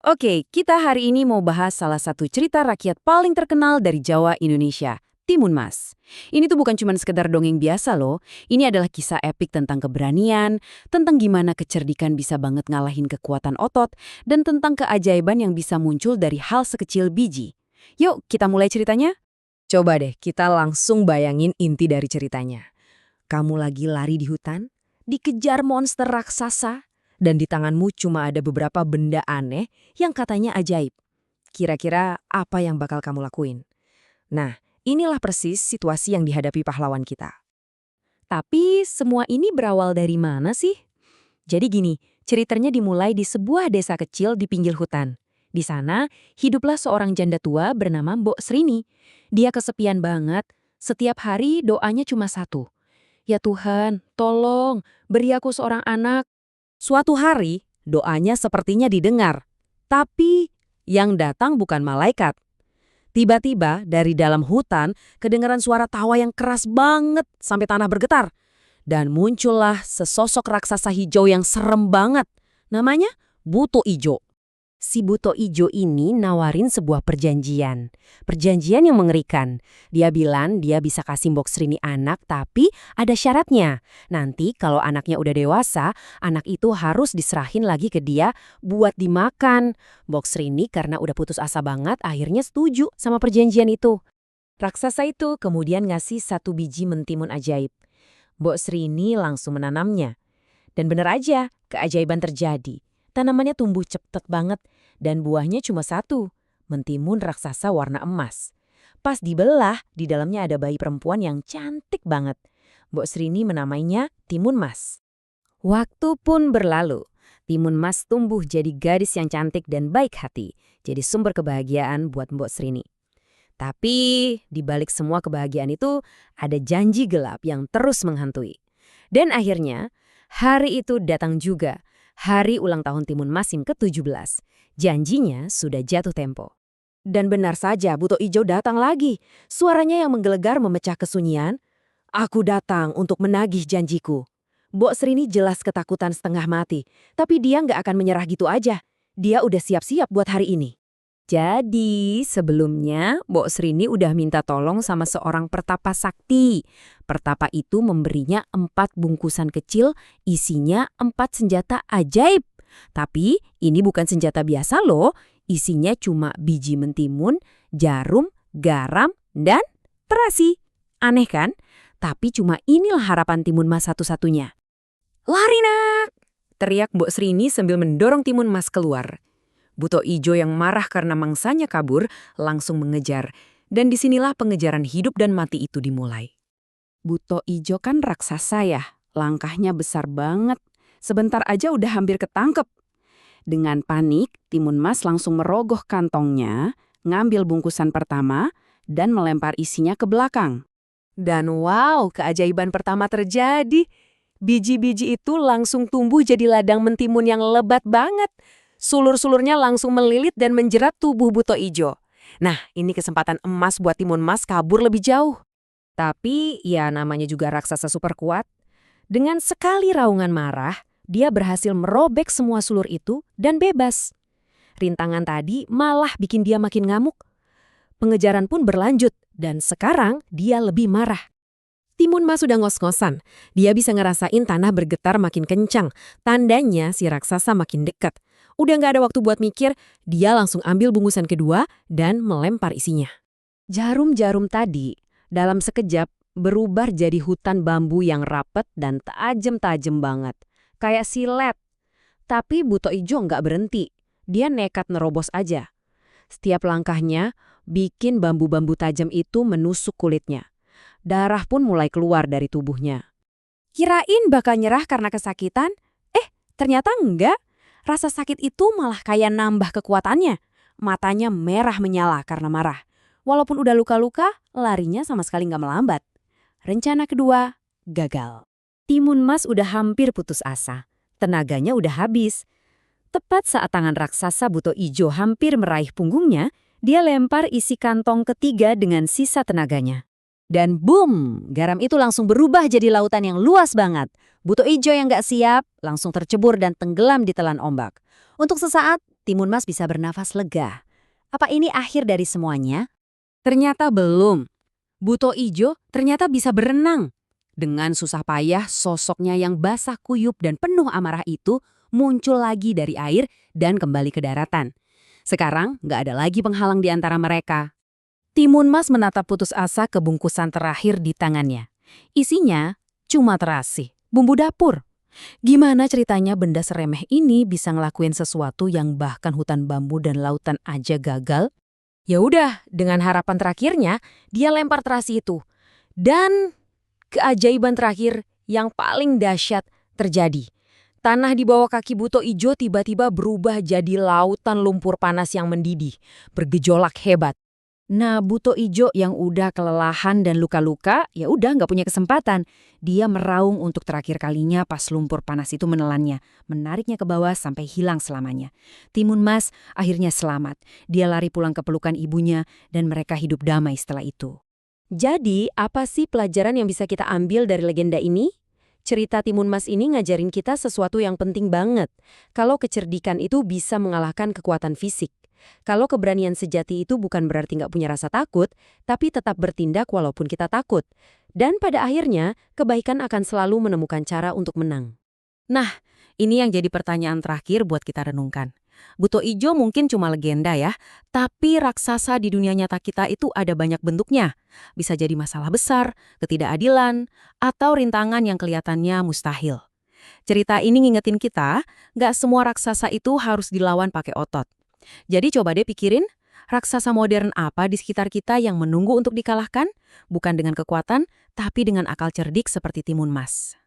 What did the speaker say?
Oke, kita hari ini mau bahas salah satu cerita rakyat paling terkenal dari Jawa Indonesia, Timun Mas. Ini tuh bukan cuma sekedar dongeng biasa loh, ini adalah kisah epik tentang keberanian, tentang gimana kecerdikan bisa banget ngalahin kekuatan otot, dan tentang keajaiban yang bisa muncul dari hal sekecil biji. Yuk, kita mulai ceritanya? Coba deh kita langsung bayangin inti dari ceritanya. Kamu lagi lari di hutan, dikejar monster raksasa, dan di tanganmu cuma ada beberapa benda aneh yang katanya ajaib. Kira-kira apa yang bakal kamu lakuin? Nah, inilah persis situasi yang dihadapi pahlawan kita. Tapi semua ini berawal dari mana sih? Jadi gini, ceritanya dimulai di sebuah desa kecil di pinggir hutan. Di sana, hiduplah seorang janda tua bernama Mbok Srini. Dia kesepian banget, setiap hari doanya cuma satu. Ya Tuhan, tolong, beri aku seorang anak. Suatu hari, doanya sepertinya didengar. Tapi, yang datang bukan malaikat. Tiba-tiba dari dalam hutan kedengaran suara tawa yang keras banget sampai tanah bergetar. Dan muncullah sesosok raksasa hijau yang serem banget. Namanya Buto Ijo. Si Buto Ijo ini nawarin sebuah perjanjian. Perjanjian yang mengerikan. Dia bilang dia bisa kasih Mbok Srini anak tapi ada syaratnya. Nanti kalau anaknya udah dewasa, anak itu harus diserahin lagi ke dia buat dimakan. Mbok Srini karena udah putus asa banget akhirnya setuju sama perjanjian itu. Raksasa itu kemudian ngasih satu biji mentimun ajaib. Mbok Srini langsung menanamnya. Dan bener aja, keajaiban terjadi. Tanamannya tumbuh cepet banget dan buahnya cuma satu, mentimun raksasa warna emas. Pas dibelah, di dalamnya ada bayi perempuan yang cantik banget. Mbok Srini menamainya Timun Mas. Waktu pun berlalu. Timun Mas tumbuh jadi gadis yang cantik dan baik hati, jadi sumber kebahagiaan buat Mbok Srini. Tapi di balik semua kebahagiaan itu ada janji gelap yang terus menghantui. Dan akhirnya hari itu datang juga, hari ulang tahun Timun Mas yang ke-17. Janjinya sudah jatuh tempo. Dan benar saja Buto Ijo datang lagi. Suaranya yang menggelegar memecah kesunyian. Aku datang untuk menagih janjiku. Mbok Srini jelas ketakutan setengah mati. Tapi dia nggak akan menyerah gitu aja. Dia udah siap-siap buat hari ini. Jadi, sebelumnya Mbok Srini udah minta tolong sama seorang pertapa sakti. Pertapa itu memberinya 4 bungkusan kecil, isinya 4 senjata ajaib. Tapi, ini bukan senjata biasa loh. Isinya cuma biji mentimun, jarum, garam, dan terasi. Aneh kan? Tapi cuma inilah harapan Timun Mas satu-satunya. Lari nak! Teriak Mbok Srini sambil mendorong Timun Mas keluar. Buto Ijo yang marah karena mangsanya kabur langsung mengejar. Dan disinilah pengejaran hidup dan mati itu dimulai. Buto Ijo kan raksasa ya, langkahnya besar banget. Sebentar aja udah hampir ketangkep. Dengan panik, Timun Mas langsung merogoh kantongnya, ngambil bungkusan pertama, dan melempar isinya ke belakang. Dan wow, keajaiban pertama terjadi. Biji-biji itu langsung tumbuh jadi ladang mentimun yang lebat banget. Sulur-sulurnya langsung melilit dan menjerat tubuh Buto Ijo. Nah, ini kesempatan emas buat Timun Mas kabur lebih jauh. Tapi, ya namanya juga raksasa super kuat. Dengan sekali raungan marah, dia berhasil merobek semua sulur itu dan bebas. Rintangan tadi malah bikin dia makin ngamuk. Pengejaran pun berlanjut, dan sekarang dia lebih marah. Timun Mas sudah ngos-ngosan. Dia bisa ngerasain tanah bergetar makin kencang. Tandanya si raksasa makin dekat. Udah nggak ada waktu buat mikir, dia langsung ambil bungkusan kedua dan melempar isinya. Jarum-jarum tadi, dalam sekejap, berubah jadi hutan bambu yang rapet dan tajam-tajam banget. Kayak silet. Tapi Buto Ijo nggak berhenti. Dia nekat nerobos aja. Setiap langkahnya bikin bambu-bambu tajam itu menusuk kulitnya. Darah pun mulai keluar dari tubuhnya. Kirain bakal nyerah karena kesakitan? Ternyata enggak. Rasa sakit itu malah kayak nambah kekuatannya. Matanya merah menyala karena marah. Walaupun udah luka-luka, larinya sama sekali nggak melambat. Rencana kedua, gagal. Timun Mas udah hampir putus asa. Tenaganya udah habis. Tepat saat tangan raksasa Buto Ijo hampir meraih punggungnya, dia lempar isi kantong ketiga dengan sisa tenaganya. Dan boom, garam itu langsung berubah jadi lautan yang luas banget. Buto Ijo yang gak siap langsung tercebur dan tenggelam di telan ombak. Untuk sesaat, Timun Mas bisa bernafas lega. Apa ini akhir dari semuanya? Ternyata belum. Buto Ijo ternyata bisa berenang. Dengan susah payah, sosoknya yang basah kuyup dan penuh amarah itu muncul lagi dari air dan kembali ke daratan. Sekarang nggak ada lagi penghalang di antara mereka. Timun Mas menatap putus asa ke bungkusan terakhir di tangannya. Isinya cuma terasi, bumbu dapur. Gimana ceritanya benda seremeh ini bisa ngelakuin sesuatu yang bahkan hutan bambu dan lautan aja gagal? Ya udah, dengan harapan terakhirnya, dia lempar terasi itu. Dan keajaiban terakhir yang paling dahsyat terjadi. Tanah di bawah kaki Buto Ijo tiba-tiba berubah jadi lautan lumpur panas yang mendidih, bergejolak hebat. Nah, Buto Ijo yang udah kelelahan dan luka-luka, ya udah nggak punya kesempatan. Dia meraung untuk terakhir kalinya pas lumpur panas itu menelannya, menariknya ke bawah sampai hilang selamanya. Timun Mas akhirnya selamat. Dia lari pulang ke pelukan ibunya dan mereka hidup damai setelah itu. Jadi, apa sih pelajaran yang bisa kita ambil dari legenda ini? Cerita Timun Mas ini ngajarin kita sesuatu yang penting banget. Kalau kecerdikan itu bisa mengalahkan kekuatan fisik. Kalau keberanian sejati itu bukan berarti nggak punya rasa takut, tapi tetap bertindak walaupun kita takut. Dan pada akhirnya, kebaikan akan selalu menemukan cara untuk menang. Nah, ini yang jadi pertanyaan terakhir buat kita renungkan. Buto Ijo mungkin cuma legenda ya, tapi raksasa di dunia nyata kita itu ada banyak bentuknya. Bisa jadi masalah besar, ketidakadilan, atau rintangan yang kelihatannya mustahil. Cerita ini ngingetin kita, nggak semua raksasa itu harus dilawan pakai otot. Jadi coba deh pikirin, raksasa modern apa di sekitar kita yang menunggu untuk dikalahkan? Bukan dengan kekuatan, tapi dengan akal cerdik seperti Timun Mas.